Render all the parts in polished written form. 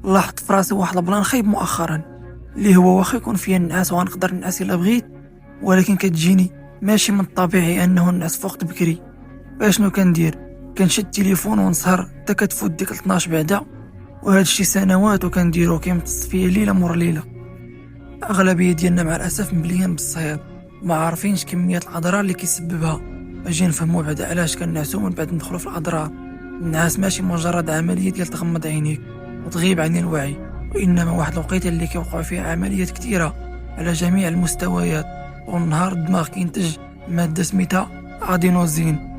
لاحظت في راسي واحد البلان خايب مؤخرا، اللي هو واخا يكون فيا النعاس وغنقدر نعس الا بغيت، ولكن كتجيني ماشي من الطبيعي انه نعس فوقت بكري. فاشنو كندير؟ كنشد التليفون ونسهر حتى كتفوت ديك 12 بعدا، وهذا شي سنوات وكنديرو كيمتص فيا ليله مور ليله. اغلبيه ديالنا مع الاسف مبليين بالصهيد، ما عارفينش كميه الاضرار اللي كيسببها. اجي نفهموا بعد علاش كنعسو من بعد ندخلوا في الاضرار. النعاس ماشي مجرد عمليه ديال تغمض عينيك وتغيب عن الوعي، وانما واحد الوقيته اللي كيوقع فيها عمليات كثيره على جميع المستويات. والنهار الدماغ كينتج ماده سميتها ادينوزين،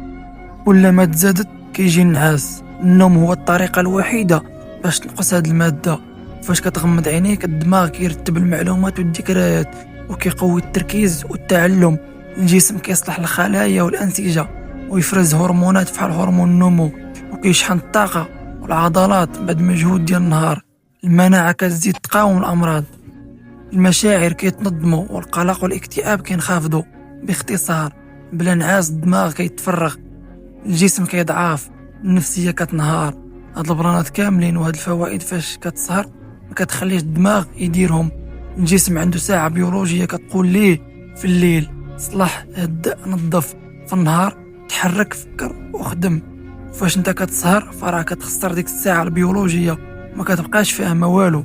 كلما تزادت كيجي النعاس. النوم هو الطريقه الوحيده باش تنقص هاد الماده. فاش كتغمض عينيك الدماغ كيرتب المعلومات والذكريات وكيقوي التركيز والتعلم. الجسم كيصلح الخلايا والانسجه ويفرز هرمونات بحال هرمون النمو، وكيشحن الطاقه والعضلات بعد مجهود ديال النهار. المناعه كتزيد تقاوم الامراض، المشاعر كيتنظموا، والقلق والاكتئاب كينخفضوا. باختصار، بلا نعاس الدماغ كيتفرغ، الجسم كيضعف، النفسيه كتنهار. هاد البلانات كاملين وهاد الفوائد فاش كتسهر ما كتخليش الدماغ يديرهم. الجسم عنده ساعه بيولوجيه كتقول ليه في الليل صلح هدأ نظف، في النهار تحرك فكر وخدم. فاش انت كتسهر فراه كتخسر ديك الساعه البيولوجيه، ما كتبقاش فاهمه والو.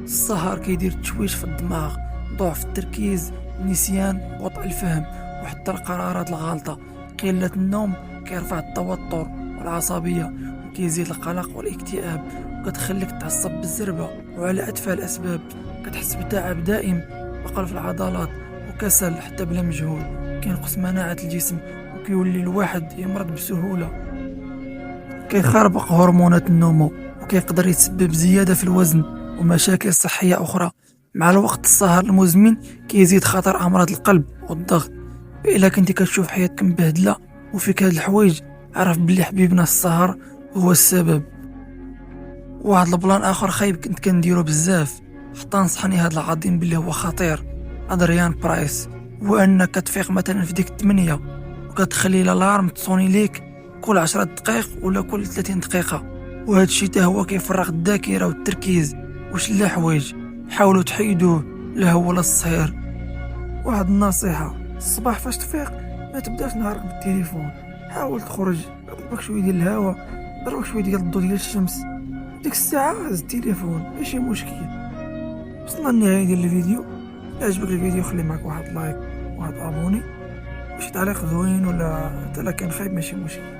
السهر كيدير تشويش في الدماغ، ضعف التركيز، نسيان، بطء الفهم، وحتى القرارات الغالطه. قله النوم كيرفع التوتر والعصبيه، وكيزيد القلق والاكتئاب، وكتخليك تعصب بالزربه. وعلى اتفه الاسباب كتحس بتعب دائم، ثقل في العضلات، وكسل حتى بلا مجهود. كينقص مناعه الجسم، وكيولي الواحد يمرض بسهوله. كيخربق هرمونات النمو، وكيقدر يسبب زياده في الوزن ومشاكل صحيه اخرى. مع الوقت السهر المزمن كيزيد خطر امراض القلب والضغط. الا كنتي كتشوف حياتك مبهدله وفيك هاد الحوايج، عرف بلي حبيبنا السهر هو السبب. واحد البلان اخر خايب كنت كنديرو بزاف، حتى نصحني هاد العظيم باللي هو خطير، ادريان برايس. هو انك كتفيق مثلا في ديك 8 وكتخلي الالارم تصوني ليك كل 10 دقائق ولا كل 30 دقيقه. وهذا الشيء تا هو كيفرغ الذاكره والتركيز. واش لا حوايج حاولوا تحيدوه، لا هو لا الصهير. واحد النصيحه، الصباح فاش تفيق ما تبداش نهارك بالتليفون، حاول تخرج، ضربك شويه ديال الهواء، ضربك شويه ديال الضوء ديال الشمس. ديك الساعه هز التليفون ماشي مشكل. وصلنا للنهايه ديال الفيديو. إلا عجبك الفيديو خلي معك واحد لايك، واحد ابوني، وشي تعليق زوين ولا حتى لا كان خايب ماشي مشكل.